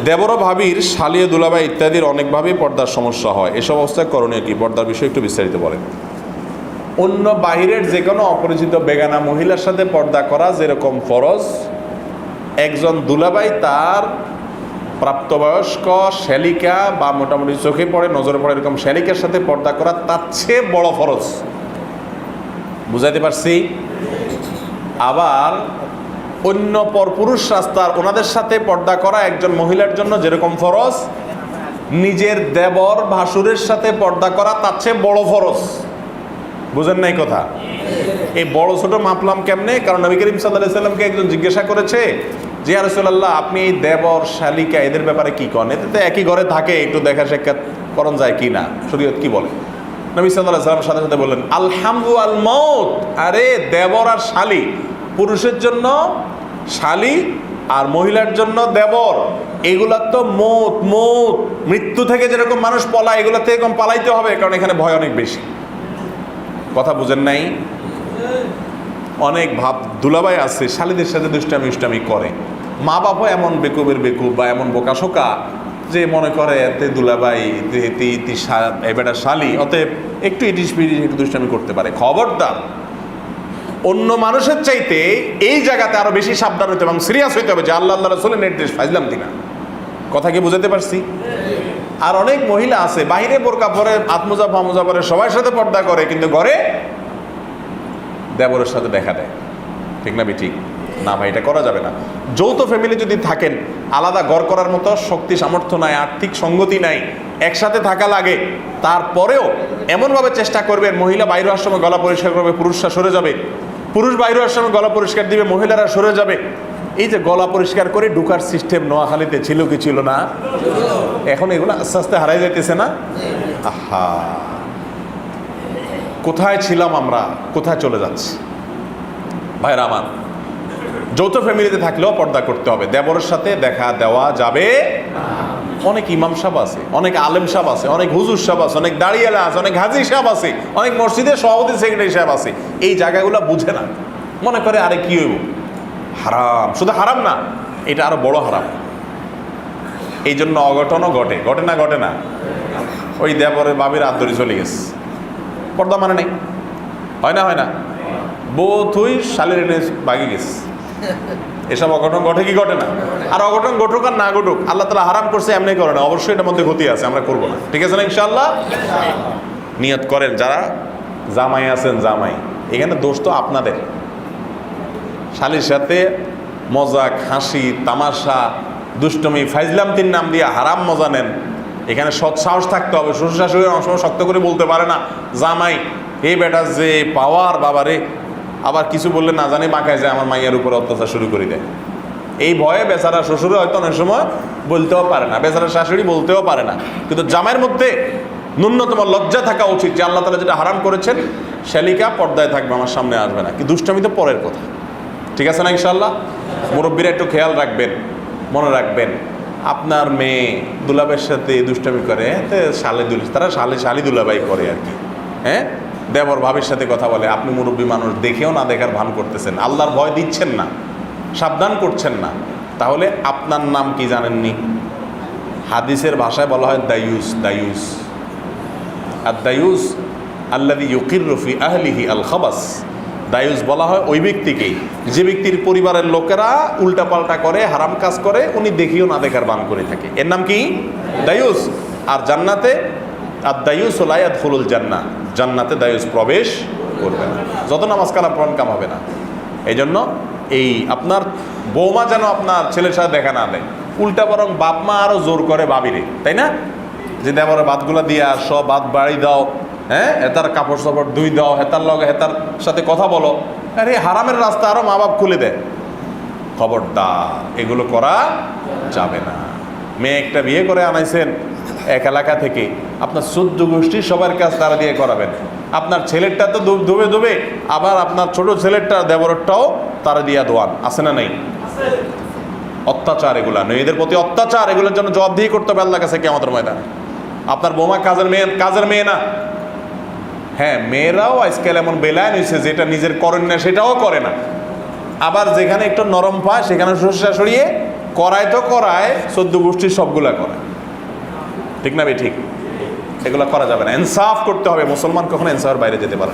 দেবর ভাবির শালীয় দুলাভাই ইত্যাদির অনেকভাবেই পর্দার সমস্যা হয়। এসব অবস্থায় করণীয় কি? পর্দার বিষয়ে একটু বিস্তারিত বলেন। অন্য বাহিরের যে কোনো অপরিচিত বেগানা মহিলার সাথে পর্দা করা যেরকম ফরজ, একজন দুলাভাই তার প্রাপ্তবয়স্ক শ্যালিকা বা মোটামুটি চোখে পড়ে নজরে পড়ে এরকম শ্যালিকার সাথে পর্দা করা তার চেয়ে বড় ফরজ। বুঝাইতে পারছি? আবার অন্য পরপুরুষ রাস্তার ওনাদের সাথে পর্দা করা একজন মহিলার জন্য যেরকম ফরজ, নিজের দেবর ভাসুরের সাথে পর্দা করা তার চেয়ে বড় ফরজ। বুঝেন নাই কথা? এই বড় ছোট মাপলাম কেমনে? কারণ নবী করিম সাল্লাল্লাহু আলাইহি সাল্লামকে একজন জিজ্ঞাসা করেছে যে ইয়া রাসূলুল্লাহ, আপনি এই দেবর শালিকা এদের ব্যাপারে কি করেন? এতে তো একই ঘরে থাকে, একটু দেখা সাক্ষাৎ করণ যায় কি না, শরীয়ত কি বলে? নবী সাল্লাল্লাহু আলাইহি সাল্লাম সাথে সাথে বললেন আলহামদু আল মউত, আরে দেবর আর শালি, পুরুষের জন্য শালি আর মহিলার জন্য দেবর, এগুলা তো মৌত মৌত, মৃত্যু থেকে যেরকম মানুষ পলায় এগুলা থেকে এরকম পালাইতে হবে, কারণ এখানে ভয় অনেক বেশি। কথা বুঝেন নাই? অনেক ভাব দুলাভাই আছে শালিদের সাথে দুষ্টামি করে, মা বাবা এমন বেকুবের বেকুব বা এমন বোকাশোকা যে মনে করে এতে দুলাভাই এবারটা শালি, অতএব একটু ইটিস পিটিস একটু দুষ্টামি করতে পারে। খবরদার, অন্য মানুষের চাইতে এই জায়গাতে আরো বেশি সাবধান হইতে এবং সিরিয়াস হইতে হবে যে আল্লাহ আল্লাহ রাসূলের নির্দেশ ফাইজলাম কিনা। কথা কি বুঝাতে পারছি? আর অনেক মহিলা আছে বাইরে বোরকা পরে, আত্মজা ফামুজা পরে, সবার সাথে পর্দা করে, কিন্তু ঘরে দেবরের সাথে দেখা দেয়। ঠিক না? ঠিক না ভাই, এটা করা যাবে না। যৌথ ফ্যামিলি যদি থাকেন, আলাদা ঘর করার মতো শক্তি সামর্থ্য নাই, আর্থিক সঙ্গতি নাই, একসাথে থাকা লাগে, তারপরেও এমনভাবে চেষ্টা করবেন মহিলা বাইরে আসার সময় গলা পরিষ্কার করবে, পুরুষরা সরে যাবে, পুরুষ বাইরে আসার সময় গলা পরিষ্কার দিবে, মহিলারা সরে যাবে। এই যে গলা পরিষ্কার করে ঢুকার সিস্টেম নোয়াখালীতে ছিল কি ছিল না? এখন এগুলো আস্তে আস্তে হারাই যাইতেছে না? আহা, কোথায় ছিলাম আমরা, কোথায় চলে যাচ্ছি? ভাইরা আমার, যৌথ ফ্যামিলিতে থাকলেও পর্দা করতে হবে। দেবরের সাথে দেখা দেওয়া যাবে। অনেক ইমাম সাহেব আছে, অনেক আলেম সাহেব আছে, অনেক হুজুর সাহেব আছে, অনেক দাঁড়িয়ালা আছে, অনেক হাজি সাহেব আছে, অনেক মসজিদের সভাপতি সেক্রেটারি সাহেব আছে, এই জায়গাগুলো বুঝে না, মনে করে আরে কি হইব, হারাম। শুধু হারাম না, এটা আরো বড় হারাম। এই জন্য অঘটনও ঘটে, ঘটে না? ঘটে না? ওই দেবরের বাবির আদরি চলে গেছে, পর্দা মানে নেই, হয় না? হয় না? বোধই শালের এনে বাগি গেছে। এসব অঘটন ঘটে কি ঘটে না? আর অঘটন ঘটুক আর না ঘটুক, আল্লাহ তাআলা হারাম করছে এমনি করে না, অবশ্যই এটার মধ্যে ক্ষতি আছে, আমরা করবো না। ঠিক আছে না? ইনশাআল্লাহ নিয়ত করেন যারা জামাই আছেন, জামাই, এখানে দোষ তো আপনাদের। শালির সাথে মজাক, হাসি, তামাশা, দুষ্টমি, ফাইজলামতির নাম দিয়ে হারাম মজা নেন, এখানে সৎ সাহস থাকতে হবে। শ্বশুর শাশুড়ি অনেক সময় শক্ত করে বলতে পারে না, জামাই এই বেটা যে পাওয়ার বাবারে, আবার কিছু বললে না জানি বাঁকায় যায়, আমার মাইয়ার উপর অত্যাচার শুরু করে দেয়। এই ভয়ে বেচারা শ্বশুরে হয়তো অনেক সময় বলতেও পারে না, বেচারা শাশুড়ি বলতেও পারে না। কিন্তু জামাইয়ের মধ্যে ন্যূনতম লজ্জা থাকা উচিত যে আল্লাহ তাআলা যেটা হারাম করেছেন, শালিকা পর্দায় থাকবে, আমার সামনে আসবে না। কি দুষ্টামি তো পরের কথা। ঠিক আছে না? ইনশাআল্লাহ মুরব্বীরা একটু খেয়াল রাখবেন, মনে রাখবেন। আপনার মেয়ে দুলাভাইয়ের সাথে দুষ্টামি করে, তারা শালি দুলাভাই করে আর কি, হ্যাঁ, দেবর ভাবির সাথে কথা বলে, আপনি মুরব্বী মানুষ দেখেও না দেখার ভান করতেছেন, আল্লাহর ভয় দিচ্ছেন না, সাবধান করছেন না, তাহলে আপনার নাম কি জানেননি? হাদিসের ভাষায় বলা হয় দায়ুস। দায়ুস আর দায়ুস আল্লাযী ইউকিররু ফি আহলিহি আল খাবাস। দায়ুস বলা হয় ওই ব্যক্তিকে যে ব্যক্তির পরিবারের লোকেরা উল্টাপাল্টা করে, হারাম কাজ করে, উনি দেখিও না দেখার ভান করে থাকে, এর নাম কি? দায়ুস। আর জান্নাতে আর দায়ুস লা ইয়াদখুলুল জান্নাহ, জান্নাতে দায়ুস প্রবেশ করবে না, যত নামাজ কালাম পড়েন কাম হবে না। এই জন্য এই আপনার বৌমা যেন আপনার ছেলের সাথে দেখা না দেয়, উল্টা বরং বাপ মা আরও জোর করে বাবিরে, তাই না? যে দেবরে ভাতগুলা দিয়ে আসো, ভাত বাড়ি দাও, হ্যাঁ, হেতার কাপড় চাপড় ধুই দাও, হেতার লগে হেতার সাথে কথা বলো, আরে হারামের রাস্তা আরও মা বাপ খুলে দেয়। খবরদার, এগুলো করা যাবে না। মেয়ে একটা বিয়ে করে আনাইছেন এক এলাকা থেকে, আপনার 14 গোষ্ঠীর সবার কাজ তারা দিয়ে করাবেন। আপনার ছেলেরটা তো ধুবে ধুবে, আবার আপনার ছোট ছেলেরটা দেবরটাও তারা দিয়া দোয়ান, আছে না নেই? অত্যাচার, এগুলা মেয়েদের প্রতি অত্যাচার, এগুলোর জন্য জবাবদিহি করতে হবে আল্লাহর কাছে কিয়ামতের ময়দানে। আপনার বৌমা কাজের মেয়ে না। হ্যাঁ, মেয়েরাও আজকাল এমন বেলায় নিয়েছে যেটা নিজের করেন না সেটাও করে না, আবার যেখানে একটু নরম পায় সেখানে শ্বশুর শাশুড়িয়ে করায় তো করায় 14 গোষ্ঠীর সবগুলা করায়, ঠিক না ভাই? ঠিক, এগুলা করা যাবে না। ইনসাফ করতে হবে, মুসলমান কখনো ইনসাফের বাইরে যেতে পারে না।